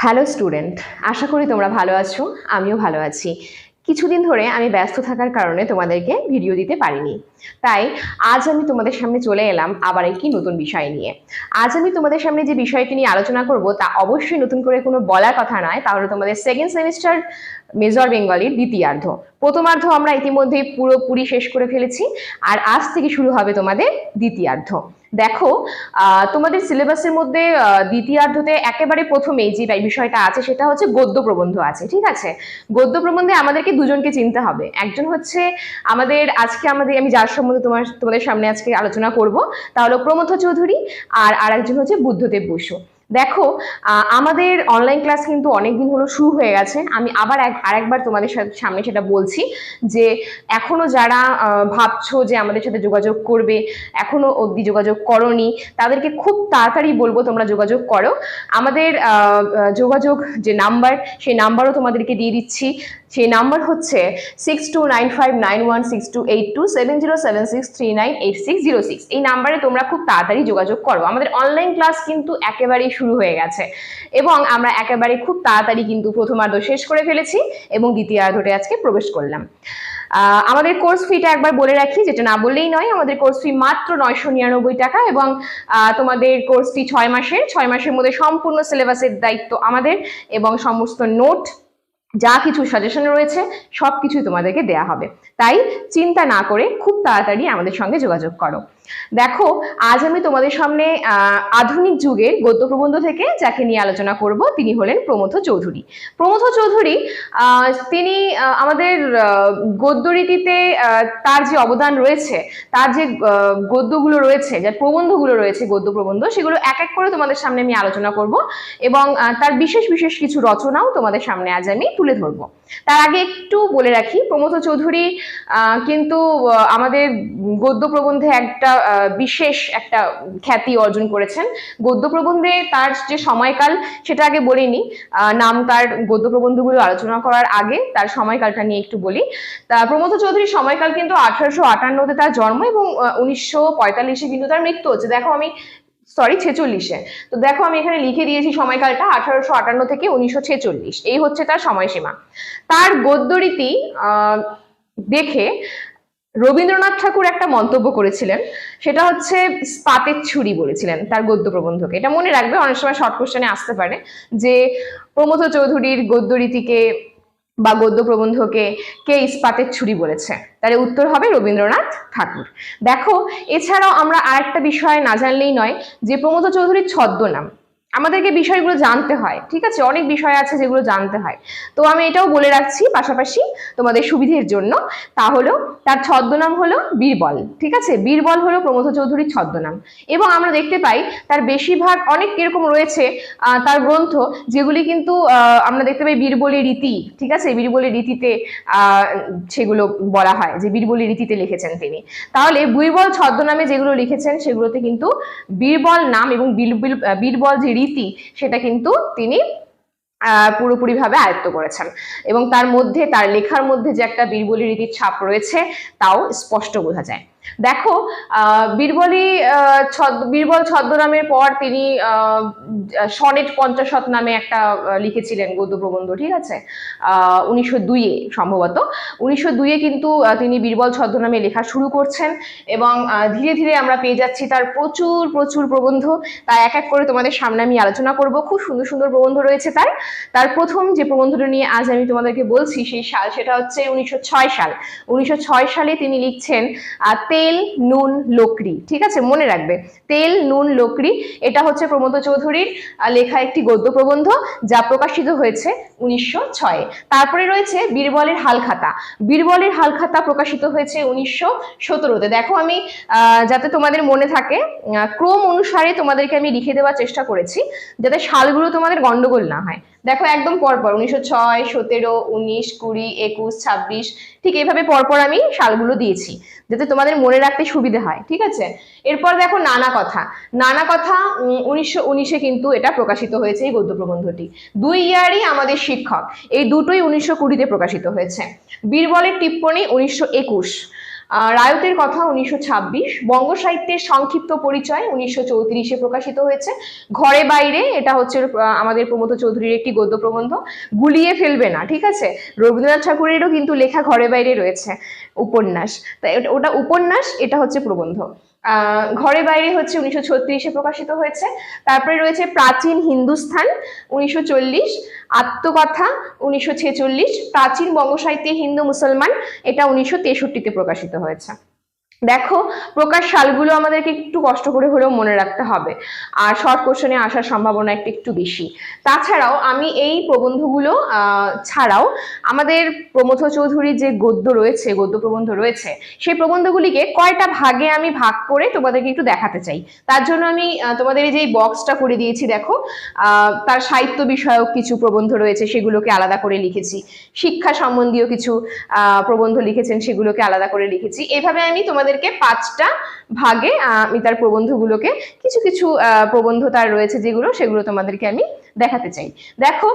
Hello student, আশা করি তোমরা ভালো আছো। আমিও ভালো আছি। কিছুদিন ধরে আমি ব্যস্ত থাকার কারণে তোমাদেরকে ভিডিও দিতে পারিনি, তাই আজ আমি তোমাদের সামনে চলে এলাম আবার একটি নতুন বিষয় নিয়ে। আজ আমি তোমাদের সামনে যে বিষয়টি নিয়ে আলোচনা করব তা অবশ্যই নতুন করে কোনো বলার কথা নয়, তাহলে তোমাদের সেকেন্ড সেমিস্টার মেজর বেঙ্গলির দ্বিতীয়ার্ধ। প্রথমার্ধ আমরা ইতিমধ্যেই পুরোপুরি শেষ করে ফেলেছি, আর আজ থেকে শুরু হবে তোমাদের দ্বিতীয়ার্ধ। দেখো, তোমাদের সিলেবাসের মধ্যে দ্বিতীয়ার্ধতে একেবারে প্রথমেই যে বিষয়টা আছে সেটা হচ্ছে গদ্য প্রবন্ধ আছে। ঠিক আছে, গদ্য প্রবন্ধে আমাদেরকে দুজনকে চিনতে হবে। একজন হচ্ছে আমি যার সম্বন্ধে তোমাদের সামনে আজকে আলোচনা করব তা হলো প্রমথ চৌধুরী, আর আরেকজন হচ্ছে বুদ্ধদেব বসু। দেখো, আমাদের অনলাইন ক্লাস কিন্তু অনেকদিন হলো শুরু হয়ে গেছে। আমি আবার আরেকবার তোমাদের সামনে সেটা বলছি যে এখনো যারা ভাবছো যে আমাদের সাথে যোগাযোগ করবে, এখনো অবধি যোগাযোগ করনি, তাদেরকে খুব তাড়াতাড়ি বলবো তোমরা যোগাযোগ করো। আমাদের যোগাযোগ যে নাম্বার, সেই নাম্বারও তোমাদেরকে দিয়ে দিচ্ছি। সেই নাম্বার হচ্ছে 6295916282 7076398606। এই নাম্বারে তোমরা খুব তাড়াতাড়ি যোগাযোগ করো। আমাদের অনলাইন ক্লাস কিন্তু একেবারেই শুরু হয়ে গেছে এবং আমরা একেবারে খুব তাড়াতাড়ি কিন্তু প্রথমার্ধ শেষ করে ফেলেছি এবং দ্বিতীয়ার্ধে আজকে প্রবেশ করলাম। আমাদের কোর্স ফিটা একবার বলে রাখি, যেটা না বললেই নয়। আমাদের কোর্স ফি মাত্র 999 টাকা এবং তোমাদের কোর্সটি 6 মাসের মধ্যে সম্পূর্ণ সিলেবাসের দায়িত্ব আমাদের এবং সমস্ত নোট যা কিছু সাজেশন রয়েছে সবকিছুই তোমাদেরকে দেয়া হবে। তাই চিন্তা না করে খুব তাড়াতাড়ি আমাদের সঙ্গে যোগাযোগ করো। দেখো, আজ আমি তোমাদের সামনে আধুনিক যুগের গদ্য প্রবন্ধ থেকে যাকে নিয়ে আলোচনা করব তিনি হলেন প্রমথ চৌধুরী। প্রমথ চৌধুরী তিনি আমাদের গদ্য রীতিতে তার যে অবদান রয়েছে, তার যে গদ্যগুলো রয়েছে, যে প্রবন্ধগুলো রয়েছে, গদ্য প্রবন্ধ, সেগুলো এক এক করে তোমাদের সামনে আমি আলোচনা করব এবং তার বিশেষ বিশেষ কিছু রচনাও তোমাদের সামনে আজ আমি তুলে ধরবো। তার আগে একটু বলে রাখি, প্রমথ চৌধুরী কিন্তু আমাদের গদ্য প্রবন্ধে বিশেষ একটা খ্যাতি অর্জন করেছেন। গদ্য প্রবন্ধে তার যে সময়কাল সেটা আগে বলিনি, নাম তার গদ্য প্রবন্ধগুলো আলোচনা করার আগে তার সময়কালটা নিয়ে একটু বলি। তা প্রমথ চৌধুরীর সময়কাল কিন্তু 1858-তে তার জন্ম এবং 1945-এ কিন্তু তার মৃত্যু হচ্ছে। দেখো, 46-এ। তো দেখো, আমি এখানে লিখে দিয়েছি সময়কালটা 1858 থেকে 1946, এই হচ্ছে তার সময়সীমা। তার গদ্যরীতি দেখে রবীন্দ্রনাথ ঠাকুর একটা মন্তব্য করেছিলেন, সেটা হচ্ছে ইস্পাতের ছুরি বলেছিলেন তার গদ্য প্রবন্ধকে। এটা মনে রাখবে, অনেক সময় শর্ট কোশ্চেনে আসতে পারে যে প্রমথ চৌধুরীর গদ্যরীতিকে বা গদ্য প্রবন্ধকে কে ইস্পাতের ছুরি বলেছে, তাহলে উত্তর হবে রবীন্দ্রনাথ ঠাকুর। দেখো, এছাড়াও আমরা আরেকটা বিষয় না জানলেই নয় যে প্রমথ চৌধুরীর ছদ্মনাম। আমাদেরকে বিষয়গুলো জানতে হয়, ঠিক আছে, অনেক বিষয় আছে যেগুলো জানতে হয়। তো আমি এটাও বলে রাখছি পাশাপাশি তোমাদের সুবিধের জন্য। তাহলেও তার ছদ্মনাম হলো বীরবল। ঠিক আছে, বীরবল হলো প্রমথ চৌধুরীর ছদ্মনাম। এবং আমরা দেখতে পাই তার বেশিরভাগ অনেক এরকম রয়েছে তার গ্রন্থ, যেগুলি কিন্তু আমরা দেখতে পাই বীরবলী রীতি। ঠিক আছে, বীরবলী রীতিতে সেগুলো বলা হয় যে বীরবলী রীতিতে লিখেছেন তিনি। তাহলে বীরবল ছদ্মনামে যেগুলো লিখেছেন সেগুলোতে কিন্তু বীরবল নাম এবং বীরবল যে রীতি সেটা কিন্তু তিনি পুরোপুরি ভাবে আয়ত্ত করেছেন এবং তার লেখার মধ্যে যে একটা বীরবলী রীতির ছাপ রয়েছে তাও স্পষ্ট বোঝা যায়। দেখো, বীরবল ছদ্মনামের পর তিনি সনেট পঞ্চাশত নামে একটা লিখেছিলেন গদ্য প্রবন্ধ। ঠিক আছে, 1902-এ সম্ভবত 1902-এ কিন্তু তিনি বীরবল ছদ্মনামে লেখা শুরু করছেন এবং ধীরে ধীরে আমরা পেয়ে যাচ্ছি তার প্রচুর প্রচুর প্রবন্ধ। তাই এক এক করে তোমাদের সামনে আমি আলোচনা করব। খুব সুন্দর সুন্দর প্রবন্ধ রয়েছে তার প্রথম যে প্রবন্ধটা নিয়ে আজ আমি তোমাদেরকে বলছি সেই সাল, সেটা হচ্ছে 1906 সাল। 1906 সালে তিনি লিখছেন তেল নুন লোকরি। ঠিক আছে, মনে রাখবে, তেল নুন লোকরি, এটা হচ্ছে প্রমথ চৌধুরীর লেখা একটি গদ্য প্রবন্ধ যা প্রকাশিত হয়েছে 1906-এ। তারপরে রয়েছে বীরবলের হালখাতা। বীরবলের হালখাতা প্রকাশিত হয়েছে 1917-তে। দেখো, আমি যাতে তোমাদের মনে থাকে ক্রম অনুসারে তোমাদেরকে আমি লিখে দেওয়ার চেষ্টা করেছি যাতে সালগুলো তোমাদের গন্ডগোল না হয়। দেখো, একদম পরপর 1906, 17, 19, 20, 21, 26, ঠিক এইভাবে পরপর আমি সালগুলো দিয়েছি যাতে তোমাদের মনে রাখতে সুবিধা হয়। ঠিক আছে, এরপর দেখো নানা কথা। 1919-এ কিন্তু এটা প্রকাশিত হয়েছে এই গদ্য প্রবন্ধটি। 2 ইয়ারই আমাদের শিক্ষক, এই দুটোই 1920-তে প্রকাশিত হয়েছে। বীরবলের টিপ্পনী 1921। রায়তের কথা 1926, বঙ্গ সাহিত্যের সংক্ষিপ্ত পরিচয় 1934-এ প্রকাশিত হয়েছে। ঘরে বাইরে, এটা হচ্ছে আমাদের প্রমথ চৌধুরীর একটি গদ্য প্রবন্ধ। গুলিয়ে ফেলবে না, ঠিক আছে, রবীন্দ্রনাথ ঠাকুরেরও কিন্তু লেখা ঘরে বাইরে রয়েছে উপন্যাস, তাই ওটা উপন্যাস, এটা হচ্ছে প্রবন্ধ। ঘরে বাইরে হচ্ছে 1936-এ প্রকাশিত হয়েছে। তারপরে রয়েছে প্রাচীন হিন্দুস্থান 1940, আত্মকথা 1946, প্রাচীন বঙ্গ সাহিত্যে হিন্দু মুসলমান, এটা 1963-তে প্রকাশিত হয়েছে। দেখো, প্রকাশ সালগুলো আমাদেরকে একটু কষ্ট করে হলেও মনে রাখতে হবে, আর শর্ট কোশ্চেনে আসার সম্ভাবনা একটু বেশি। তাছাড়াও আমি এই প্রবন্ধগুলো ছাড়াও আমাদের প্রমথ চৌধুরীর যে গদ্য রয়েছে, গদ্য প্রবন্ধ রয়েছে, সেই প্রবন্ধগুলিকে কয়টা ভাগে আমি ভাগ করে তোমাদেরকে একটু দেখাতে চাই। তার জন্য আমি তোমাদের এই যে বক্সটা করে দিয়েছি, দেখো, তার সাহিত্য বিষয়ক কিছু প্রবন্ধ রয়েছে, সেগুলোকে আলাদা করে লিখেছি। শিক্ষা সম্বন্ধীয় কিছু প্রবন্ধ লিখেছেন, সেগুলোকে আলাদা করে লিখেছি। এইভাবে আমি তোমাদেরকে 5টা ভাগে আমি তার প্রবন্ধগুলোকে, কিছু কিছু প্রবন্ধ তার রয়েছে যেগুলো, সেগুলো তোমাদেরকে আমি দেখাতে চাই। দেখো,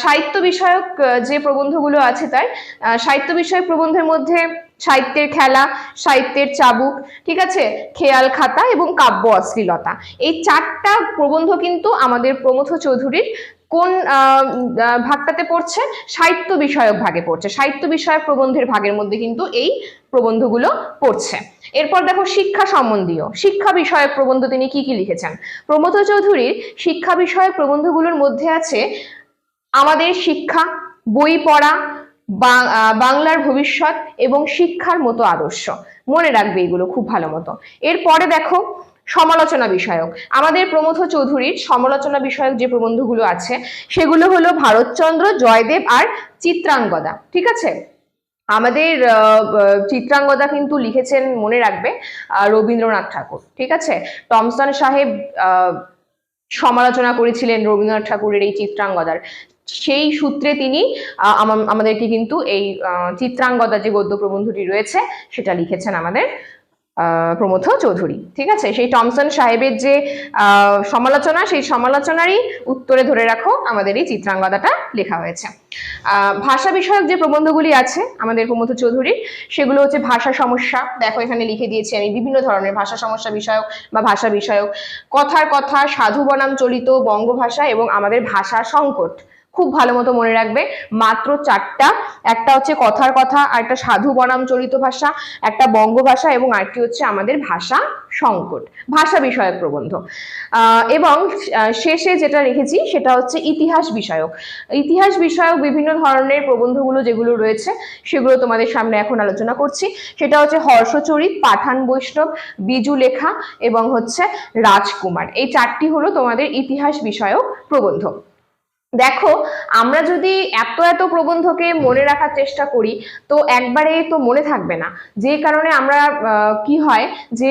সাহিত্য বিষয়ক যে প্রবন্ধগুলো আছে, তার সাহিত্য বিষয়ক প্রবন্ধের মধ্যে সাহিত্যের খেলা, সাহিত্যের চাবুক, ঠিক আছে, খেয়াল খাতা এবং কাব্য অশ্লীলতা, এই 4টা প্রবন্ধ কিন্তু আমাদের প্রমথ চৌধুরীর কোন ভাগটাতে পড়ছে? সাহিত্য বিষয়ক ভাগে পড়ছে। সাহিত্য বিষয়ক প্রবন্ধের ভাগের মধ্যে কিন্তু এই প্রবন্ধগুলো পড়ছে। এরপর দেখো, শিক্ষা সম্বন্ধীয়, শিক্ষা বিষয়ক প্রবন্ধ তিনি কি কি লিখেছেন? প্রমথ চৌধুরীর শিক্ষা বিষয়ক প্রবন্ধগুলোর মধ্যে আছে আমাদের শিক্ষা, বই পড়া, বাংলার ভবিষ্যৎ এবং শিক্ষার মতো আদর্শ। মনে রাখবে এগুলো খুব ভালো মতো। এরপরে দেখো, সমালোচনা বিষয়ক, আমাদের প্রমথ চৌধুরীর সমালোচনা বিষয়ক যে প্রবন্ধগুলো আছে, সেগুলো হলো ভারতচন্দ্র, জয়দেব আর চিত্রাঙ্গদা, ঠিক আছে। আমাদের চিত্রাঙ্গদা কিন্তু লিখেছেন, মনে রাখবে, রবীন্দ্রনাথ ঠাকুর, ঠিক আছে। টমসন সাহেব সমালোচনা করেছিলেন রবীন্দ্রনাথ ঠাকুরের এই চিত্রাঙ্গদার, সেই সূত্রে তিনি আমাদেরকে কিন্তু এই চিত্রাঙ্গদা যে গদ্য প্রবন্ধটি রয়েছে, সেটা লিখেছেন আমাদের প্রমথ চৌধুরী, ঠিক আছে। সেই টমসন সাহেবের যে সমালোচনা, সেই সমালোচনারই উত্তরে ধরে রাখো আমাদের এই চিত্রাঙ্গদাটা লেখা হয়েছে। ভাষা বিষয়ক যে প্রবন্ধগুলি আছে আমাদের প্রমথ চৌধুরীর, সেগুলো হচ্ছে ভাষা সমস্যা, দেখো এখানে লিখে দিয়েছি আমি বিভিন্ন ধরনের ভাষা সমস্যা বিষয়ক বা ভাষা বিষয়ক, কথার কথা, সাধু বনাম চলিত, বঙ্গভাষা এবং আমাদের ভাষা সংকট। খুব ভালো মতো মনে রাখবে, মাত্র 4টা, একটা হচ্ছে কথার কথা, আর একটা সাধু বনাম চলিত ভাষা, একটা বঙ্গভাষা এবং আরেকটি হচ্ছে আমাদের ভাষা সংকট, ভাষা বিষয়ক প্রবন্ধ। এবং শেষে যেটা রেখেছি সেটা হচ্ছে ইতিহাস বিষয়ক। ইতিহাস বিষয়ক বিভিন্ন ধরনের প্রবন্ধগুলো যেগুলো রয়েছে, সেগুলো তোমাদের সামনে এখন আলোচনা করছি। সেটা হচ্ছে হর্ষচরিত, পাঠান বৈষ্ণব, বিজু লেখা এবং হচ্ছে রাজকুমার। এই 4টি হলো তোমাদের ইতিহাস বিষয়ক প্রবন্ধ। দেখো, আমরা যদি এত এত প্রবন্ধকে মনে রাখার চেষ্টা করি, তো একবারে তো মনে থাকবে না। যে কারণে আমরা কি হয় যে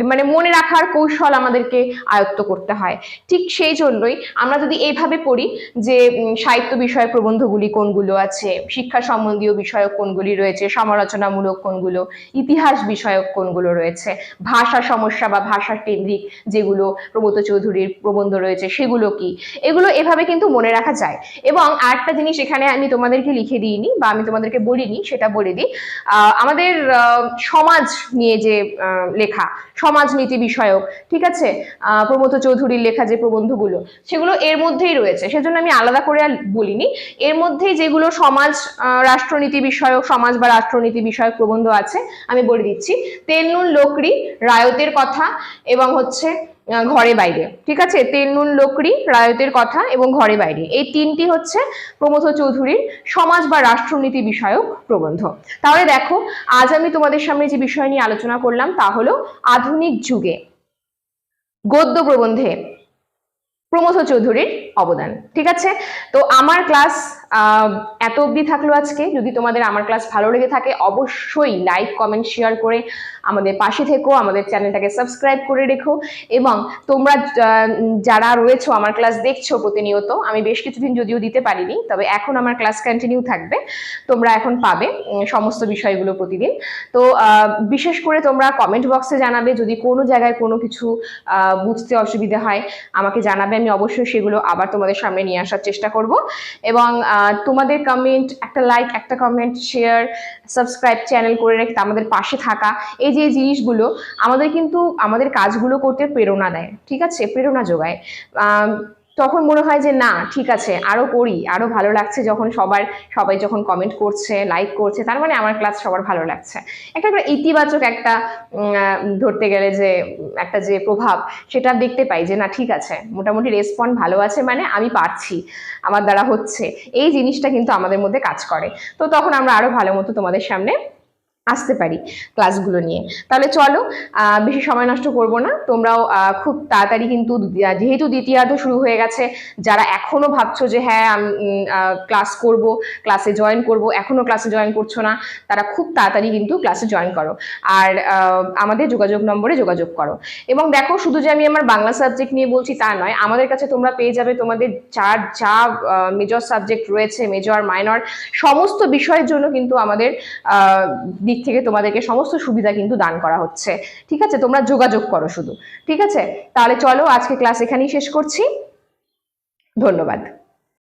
মানে মনে রাখার কৌশল আমাদেরকে আয়ত্ত করতে হয়। ঠিক সেই জন্যই আমরা যদি এইভাবে পড়ি যে সাহিত্য বিষয়ক প্রবন্ধগুলি কোনগুলো আছে, শিক্ষা সম্বন্ধীয় বিষয়ক কোনগুলি রয়েছে, সমালোচনামূলক কোনগুলো, ইতিহাস বিষয়ক কোনগুলো রয়েছে, ভাষা সমস্যা বা ভাষা কেন্দ্রিক যেগুলো প্রমথ চৌধুরীর প্রবন্ধ রয়েছে সেগুলো কি, এগুলো এভাবে কিন্তু মনে রাখা যায়। এবং আরেকটা জিনিস এখানে আমি তোমাদেরকে লিখে দিইনি বা আমি তোমাদেরকে বলিনি, সেটা বলে দিই। আমাদের সমাজ নিয়ে যে লেখা, সমাজনীতি বিষয়ক, ঠিক আছে, প্রমথ চৌধুরীর লেখা যে প্রবন্ধগুলো, সেগুলো এর মধ্যেই রয়েছে, সেজন্য আমি আলাদা করে আর বলিনি। এর মধ্যেই যেগুলো সমাজ রাষ্ট্রনীতি বিষয়ক, সমাজ বা রাষ্ট্রনীতি বিষয়ক প্রবন্ধ আছে আমি বলে দিচ্ছি। তেল নুন লোকড়ি, রায়তের কথা এবং হচ্ছে ঘরে বাইরে, ঠিক আছে। তেল নুন লোকড়ি, রায়তের কথা এবং ঘরে বাইরে, এই 3টি হচ্ছে প্রমথ চৌধুরীর সমাজ বা রাষ্ট্রনীতি বিষয়ক প্রবন্ধ। তাহলে দেখো, আজ আমি তোমাদের সামনে যে বিষয় নিয়ে আলোচনা করলাম তা হলো আধুনিক যুগে গদ্য প্রবন্ধে প্রমথ চৌধুরীর অবদান, ঠিক আছে। তো আমার ক্লাস এত অবধি থাকলো আজকে। যদি তোমাদের আমার ক্লাস ভালো লেগে থাকে, অবশ্যই লাইক, কমেন্ট, শেয়ার করে আমাদের পাশে থেকো, আমাদের চ্যানেলটাকে সাবস্ক্রাইব করে রেখো। এবং তোমরা যারা রয়েছো আমার ক্লাস দেখছো প্রতিনিয়ত, আমি বেশ কিছুদিন যদিও দিতে পারিনি, তবে এখন আমার ক্লাস কন্টিনিউ থাকবে, তোমরা এখন পাবে সমস্ত বিষয়গুলো প্রতিদিন। তো বিশেষ করে তোমরা কমেন্ট বক্সে জানাবে, যদি কোনো জায়গায় কোনো কিছু বুঝতে অসুবিধা হয় আমাকে জানাবে, আমি অবশ্যই সেগুলো আবার আবার তোমাদের সামনে নিয়ে আসার চেষ্টা করব। এবং তোমাদের কমেন্ট, একটা লাইক, একটা কমেন্ট, শেয়ার, সাবস্ক্রাইব চ্যানেল করে রেখে আমাদের পাশে থাকা, এই যে জিনিসগুলো আমাদের কিন্তু আমাদের কাজগুলো করতে প্রেরণা দেয়, ঠিক আছে, প্রেরণা যোগায়। তখন মনে হয় যে না ঠিক আছে, আরো করি, আরো ভালো লাগছে যখন সবাই যখন কমেন্ট করছে, লাইক করছে, তার মানে আমার ক্লাস সবার ভালো লাগছে। একটা ইতিবাচক একটা ধরতে গেলে যে একটা যে প্রভাব, সেটা দেখতে পাই যে না ঠিক আছে, মোটামুটি রেসপন্স ভালো আছে, মানে আমি পারছি, আমার দ্বারা হচ্ছে, এই জিনিসটা কিন্তু আমাদের মধ্যে কাজ করে। তো তখন আমরা আরো ভালো মতো তোমাদের সামনে আসতে পারি ক্লাসগুলো নিয়ে। তাহলে চলো, বেশি সময় নষ্ট করব না, তোমরাও খুব তাড়াতাড়ি কিন্তু, যেহেতু দ্বিতীয়ার্ধ শুরু হয়ে গেছে, যারা এখনো ভাবছো যে হ্যাঁ আমি ক্লাস করব, ক্লাসে জয়েন করব, এখনো ক্লাসে জয়েন করছো না, তারা খুব তাড়াতাড়ি কিন্তু ক্লাসে জয়েন করো আর আমাদের যোগাযোগ নম্বরে যোগাযোগ করো। এবং দেখো, শুধু যে আমি আমার বাংলা সাবজেক্ট নিয়ে বলছি তা নয়, আমাদের কাছে তোমরা পেয়ে যাবে তোমাদের যা মেজর সাবজেক্ট রয়েছে, মেজর মাইনর সমস্ত বিষয়ের জন্য কিন্তু আমাদের দিক থেকে তোমাদেরকে সমস্ত সুবিধা কিন্তু দান করা হচ্ছে, ঠিক আছে, তোমরা যোগাযোগ করো শুধু, ঠিক আছে। তাহলে চলো, আজকে ক্লাস এখানেই শেষ করছি, ধন্যবাদ।